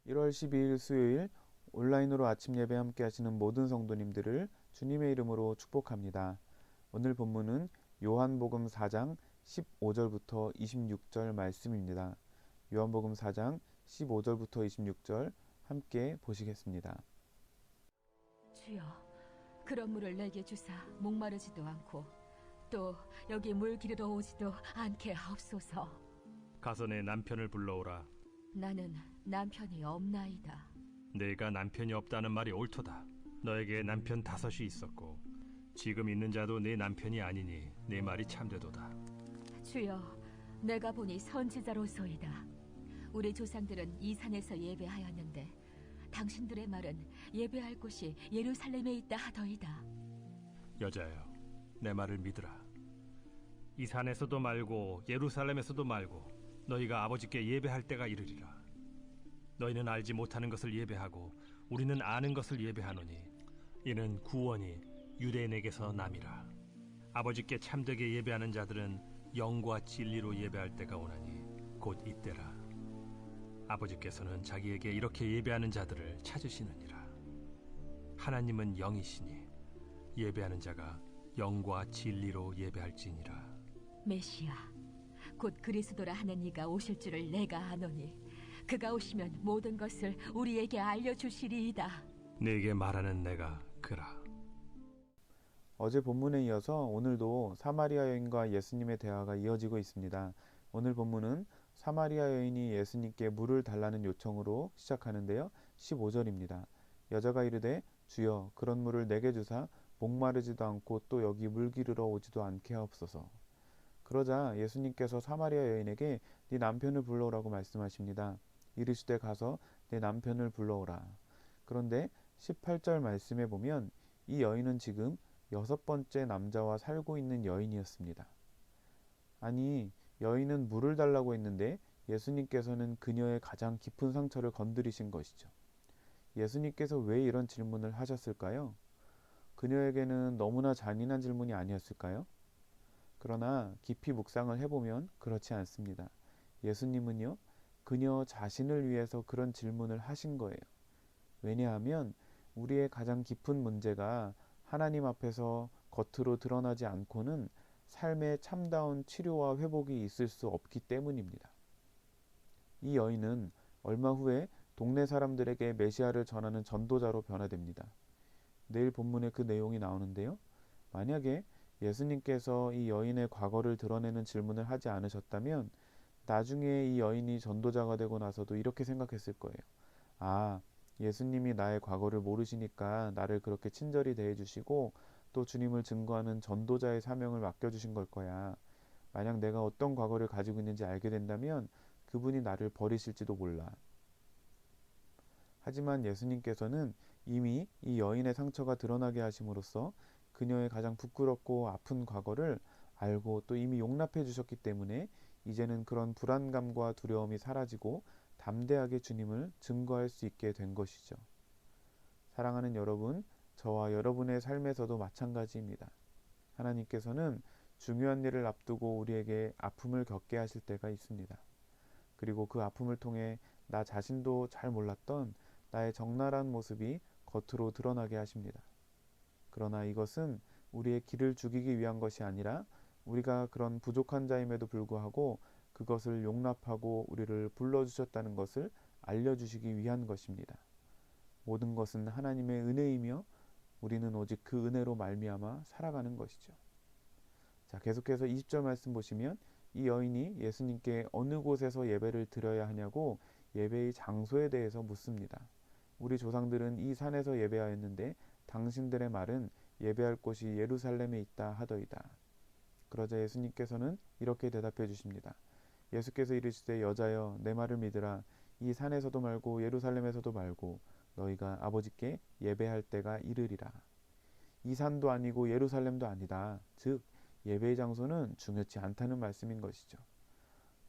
1월 12일 수요일 온라인으로 아침 예배 함께 하시는 모든 성도님들을 주님의 이름으로 축복합니다. 오늘 본문은 요한복음 4장 15절부터 26절 말씀입니다. 요한복음 4장 15절부터 26절 함께 보시겠습니다. 주여, 그런 물을 내게 주사 목마르지도 않고 또 여기 물 기르러 오지도 않게 하옵소서. 가서 내 남편을 불러오라. 나는 남편이 없나이다. 내가 남편이 없다는 말이 옳도다. 너에게 남편 5이 있었고 지금 있는 자도 내 남편이 아니니 내 말이 참되도다. 주여, 내가 보니 선지자로소이다. 우리 조상들은 이 산에서 예배하였는데 당신들의 말은 예배할 곳이 예루살렘에 있다 하더이다. 여자여, 내 말을 믿으라. 이 산에서도 말고 예루살렘에서도 말고 너희가 아버지께 예배할 때가 이르리라. 너희는 알지 못하는 것을 예배하고 우리는 아는 것을 예배하노니 이는 구원이 유대인에게서 남이라. 아버지께 참되게 예배하는 자들은 영과 진리로 예배할 때가 오나니 곧 이때라. 아버지께서는 자기에게 이렇게 예배하는 자들을 찾으시느니라. 하나님은 영이시니 예배하는 자가 영과 진리로 예배할지니라. 메시아, 곧 그리스도라 하는 이가 오실 줄을 내가 아노니 그가 오시면 모든 것을 우리에게 알려주시리이다. 네게 말하는 내가 그라. 어제 본문에 이어서 오늘도 사마리아 여인과 예수님의 대화가 이어지고 있습니다. 오늘 본문은 사마리아 여인이 예수님께 물을 달라는 요청으로 시작하는데요. 15절입니다. 여자가 이르되 주여, 그런 물을 내게 주사 목마르지도 않고 또 여기 물 기르러 오지도 않게 하옵소서. 그러자 예수님께서 사마리아 여인에게 네 남편을 불러오라고 말씀하십니다. 이르시되 가서 내 남편을 불러오라. 그런데 18절 말씀에 보면 이 여인은 지금 6번째 남자와 살고 있는 여인이었습니다. 아니, 여인은 물을 달라고 했는데 예수님께서는 그녀의 가장 깊은 상처를 건드리신 것이죠. 예수님께서 왜 이런 질문을 하셨을까요? 그녀에게는 너무나 잔인한 질문이 아니었을까요? 그러나 깊이 묵상을 해보면 그렇지 않습니다. 예수님은요, 그녀 자신을 위해서 그런 질문을 하신 거예요. 왜냐하면 우리의 가장 깊은 문제가 하나님 앞에서 겉으로 드러나지 않고는 삶의 참다운 치료와 회복이 있을 수 없기 때문입니다. 이 여인은 얼마 후에 동네 사람들에게 메시아를 전하는 전도자로 변화됩니다. 내일 본문에 그 내용이 나오는데요. 만약에 예수님께서 이 여인의 과거를 드러내는 질문을 하지 않으셨다면 나중에 이 여인이 전도자가 되고 나서도 이렇게 생각했을 거예요. 아, 예수님이 나의 과거를 모르시니까 나를 그렇게 친절히 대해주시고 또 주님을 증거하는 전도자의 사명을 맡겨주신 걸 거야. 만약 내가 어떤 과거를 가지고 있는지 알게 된다면 그분이 나를 버리실지도 몰라. 하지만 예수님께서는 이미 이 여인의 상처가 드러나게 하심으로써 그녀의 가장 부끄럽고 아픈 과거를 알고 또 이미 용납해 주셨기 때문에 이제는 그런 불안감과 두려움이 사라지고 담대하게 주님을 증거할 수 있게 된 것이죠. 사랑하는 여러분, 저와 여러분의 삶에서도 마찬가지입니다. 하나님께서는 중요한 일을 앞두고 우리에게 아픔을 겪게 하실 때가 있습니다. 그리고 그 아픔을 통해 나 자신도 잘 몰랐던 나의 적나라한 모습이 겉으로 드러나게 하십니다. 그러나 이것은 우리의 길을 죽이기 위한 것이 아니라 우리가 그런 부족한 자임에도 불구하고 그것을 용납하고 우리를 불러주셨다는 것을 알려주시기 위한 것입니다. 모든 것은 하나님의 은혜이며 우리는 오직 그 은혜로 말미암아 살아가는 것이죠. 자, 계속해서 20절 말씀 보시면 이 여인이 예수님께 어느 곳에서 예배를 드려야 하냐고 예배의 장소에 대해서 묻습니다. 우리 조상들은 이 산에서 예배하였는데 당신들의 말은 예배할 곳이 예루살렘에 있다 하더이다. 그러자 예수님께서는 이렇게 대답해 주십니다. 예수께서 이르시되 여자여, 내 말을 믿으라. 이 산에서도 말고 예루살렘에서도 말고 너희가 아버지께 예배할 때가 이르리라. 이 산도 아니고 예루살렘도 아니다. 즉 예배의 장소는 중요치 않다는 말씀인 것이죠.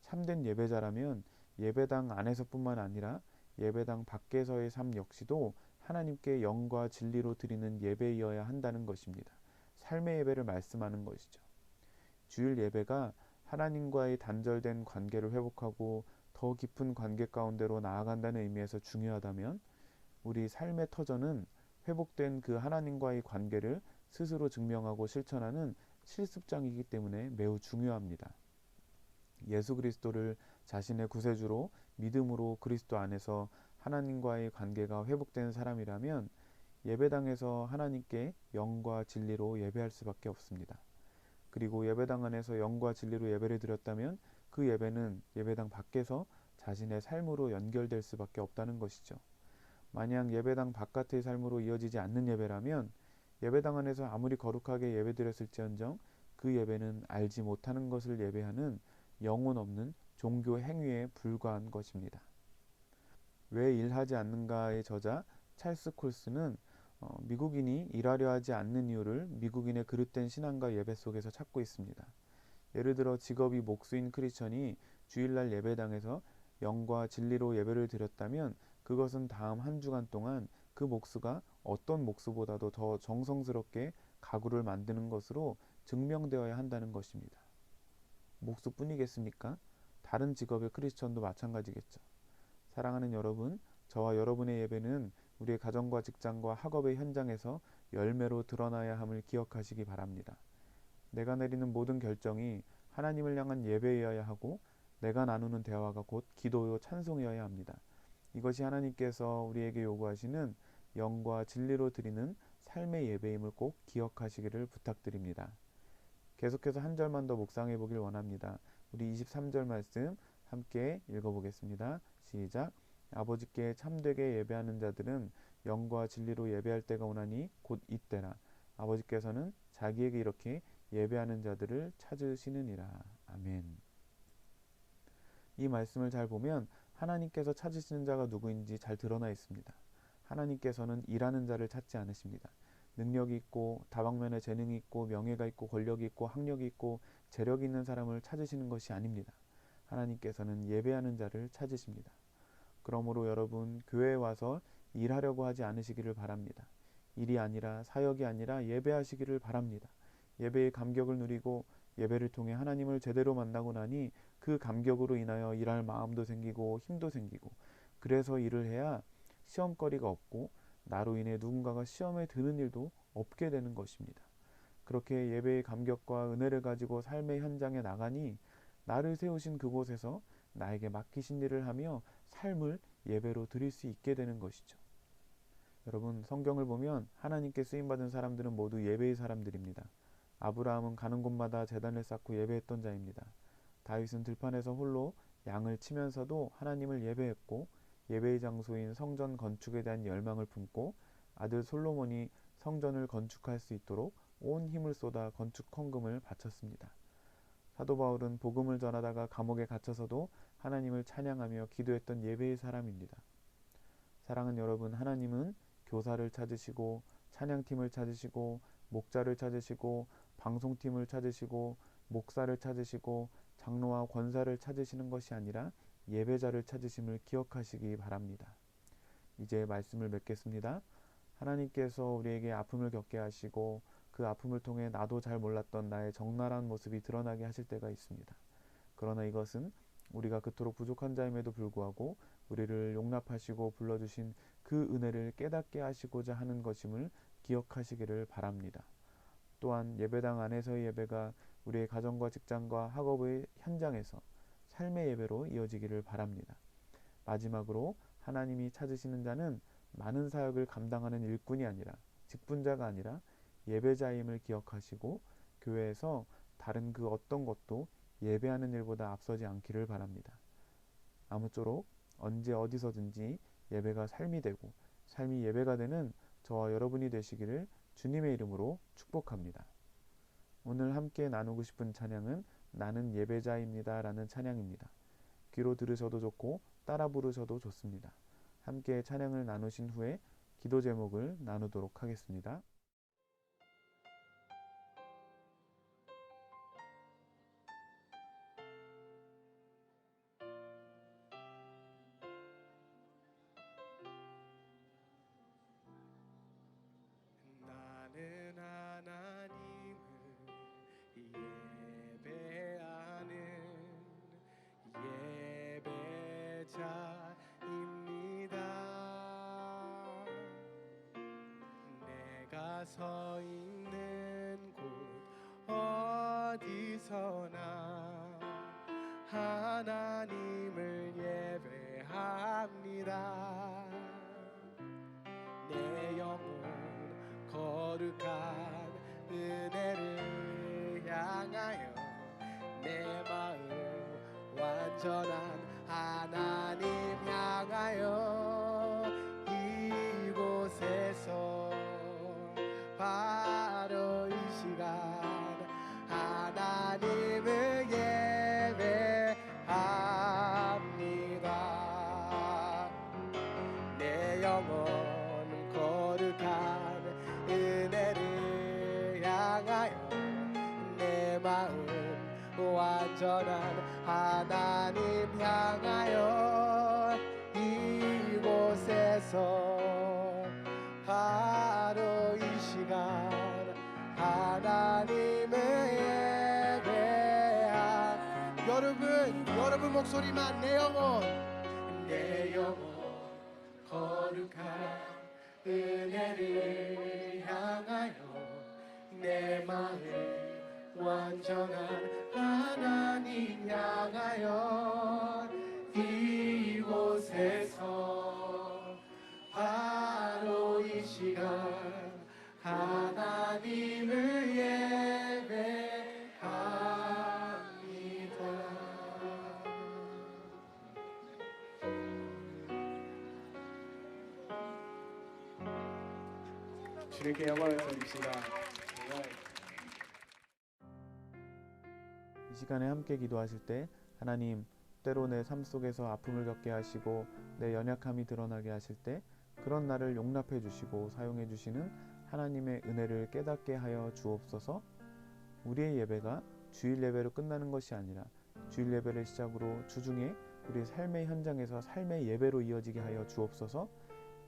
참된 예배자라면 예배당 안에서뿐만 아니라 예배당 밖에서의 삶 역시도 하나님께 영과 진리로 드리는 예배이어야 한다는 것입니다. 삶의 예배를 말씀하는 것이죠. 주일 예배가 하나님과의 단절된 관계를 회복하고 더 깊은 관계 가운데로 나아간다는 의미에서 중요하다면 우리 삶의 터전은 회복된 그 하나님과의 관계를 스스로 증명하고 실천하는 실습장이기 때문에 매우 중요합니다. 예수 그리스도를 자신의 구세주로 믿음으로 그리스도 안에서 하나님과의 관계가 회복된 사람이라면 예배당에서 하나님께 영과 진리로 예배할 수밖에 없습니다. 그리고 예배당 안에서 영과 진리로 예배를 드렸다면 그 예배는 예배당 밖에서 자신의 삶으로 연결될 수밖에 없다는 것이죠. 만약 예배당 바깥의 삶으로 이어지지 않는 예배라면 예배당 안에서 아무리 거룩하게 예배드렸을지언정 그 예배는 알지 못하는 것을 예배하는 영혼 없는 종교 행위에 불과한 것입니다. 왜 일하지 않는가의 저자 찰스 콜스는 미국인이 일하려 하지 않는 이유를 미국인의 그릇된 신앙과 예배 속에서 찾고 있습니다. 예를 들어 직업이 목수인 크리스천이 주일날 예배당에서 영과 진리로 예배를 드렸다면 그것은 다음 한 주간 동안 그 목수가 어떤 목수보다도 더 정성스럽게 가구를 만드는 것으로 증명되어야 한다는 것입니다. 목수뿐이겠습니까? 다른 직업의 크리스천도 마찬가지겠죠. 사랑하는 여러분, 저와 여러분의 예배는 우리의 가정과 직장과 학업의 현장에서 열매로 드러나야 함을 기억하시기 바랍니다. 내가 내리는 모든 결정이 하나님을 향한 예배여야 하고 내가 나누는 대화가 곧 기도요 찬송이어야 합니다. 이것이 하나님께서 우리에게 요구하시는 영과 진리로 드리는 삶의 예배임을 꼭 기억하시기를 부탁드립니다. 계속해서 한 절만 더 묵상해 보길 원합니다. 우리 23절 말씀 함께 읽어보겠습니다. 시작. 아버지께 참되게 예배하는 자들은 영과 진리로 예배할 때가 오나니 곧 이때라. 아버지께서는 자기에게 이렇게 예배하는 자들을 찾으시느니라. 아멘. 이 말씀을 잘 보면 하나님께서 찾으시는 자가 누구인지 잘 드러나 있습니다. 하나님께서는 일하는 자를 찾지 않으십니다. 능력이 있고 다방면에 재능이 있고 명예가 있고 권력이 있고 학력이 있고 재력이 있는 사람을 찾으시는 것이 아닙니다. 하나님께서는 예배하는 자를 찾으십니다. 그러므로 여러분 교회에 와서 일하려고 하지 않으시기를 바랍니다. 일이 아니라 사역이 아니라 예배하시기를 바랍니다. 예배의 감격을 누리고 예배를 통해 하나님을 제대로 만나고 나니 그 감격으로 인하여 일할 마음도 생기고 힘도 생기고 그래서 일을 해야 시험거리가 없고 나로 인해 누군가가 시험에 드는 일도 없게 되는 것입니다. 그렇게 예배의 감격과 은혜를 가지고 삶의 현장에 나가니 나를 세우신 그곳에서 나에게 맡기신 일을 하며 삶을 예배로 드릴 수 있게 되는 것이죠. 여러분 성경을 보면 하나님께 쓰임받은 사람들은 모두 예배의 사람들입니다. 아브라함은 가는 곳마다 제단을 쌓고 예배했던 자입니다. 다윗은 들판에서 홀로 양을 치면서도 하나님을 예배했고 예배의 장소인 성전 건축에 대한 열망을 품고 아들 솔로몬이 성전을 건축할 수 있도록 온 힘을 쏟아 건축 헌금을 바쳤습니다. 사도 바울은 복음을 전하다가 감옥에 갇혀서도 하나님을 찬양하며 기도했던 예배의 사람입니다. 사랑하는 여러분, 하나님은 교사를 찾으시고 찬양팀을 찾으시고 목자를 찾으시고 방송팀을 찾으시고 목사를 찾으시고 장로와 권사를 찾으시는 것이 아니라 예배자를 찾으심을 기억하시기 바랍니다. 이제 말씀을 맺겠습니다. 하나님께서 우리에게 아픔을 겪게 하시고 그 아픔을 통해 나도 잘 몰랐던 나의 적나라한 모습이 드러나게 하실 때가 있습니다. 그러나 이것은 우리가 그토록 부족한 자임에도 불구하고 우리를 용납하시고 불러주신 그 은혜를 깨닫게 하시고자 하는 것임을 기억하시기를 바랍니다. 또한 예배당 안에서의 예배가 우리의 가정과 직장과 학업의 현장에서 삶의 예배로 이어지기를 바랍니다. 마지막으로 하나님이 찾으시는 자는 많은 사역을 감당하는 일꾼이 아니라 직분자가 아니라 예배자임을 기억하시고 교회에서 다른 그 어떤 것도 예배하는 일보다 앞서지 않기를 바랍니다. 아무쪼록 언제 어디서든지 예배가 삶이 되고 삶이 예배가 되는 저와 여러분이 되시기를 주님의 이름으로 축복합니다. 오늘 함께 나누고 싶은 찬양은 나는 예배자입니다 라는 찬양입니다. 귀로 들으셔도 좋고 따라 부르셔도 좋습니다. 함께 찬양을 나누신 후에 기도 제목을 나누도록 하겠습니다. 나는 하나님을 예배하는 예배자입니다. 서 있는 곳 어디서나 하나님을 예배합니다. 내 영혼 거룩한 은혜를 향하여 내 마음 완전한 하나님 향하여 이곳에서 바로 이 시간 하나님을 예배합니다. 내 영혼 거룩한 은혜를 향하여 내 마음 완전한 하나님 향하여 이곳에서 바로 이 시간 하나님을 예배한 여러분 목소리만 내 영혼 거룩한 은혜를 향하여 내 마음 완전한 하나님 향하여 이곳에서 바로 이 시간 하나님을 예배합니다. 주님께 영광을 돌립시다. 이 시간에 함께 기도하실 때 하나님, 때로 내 삶 속에서 아픔을 겪게 하시고 내 연약함이 드러나게 하실 때 그런 나를 용납해 주시고 사용해 주시는 하나님의 은혜를 깨닫게 하여 주옵소서. 우리의 예배가 주일 예배로 끝나는 것이 아니라 주일 예배를 시작으로 주중에 우리 삶의 현장에서 삶의 예배로 이어지게 하여 주옵소서.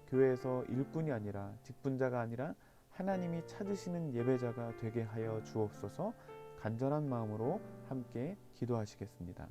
교회에서 일꾼이 아니라 직분자가 아니라 하나님이 찾으시는 예배자가 되게 하여 주옵소서. 간절한 마음으로 함께 기도하시겠습니다.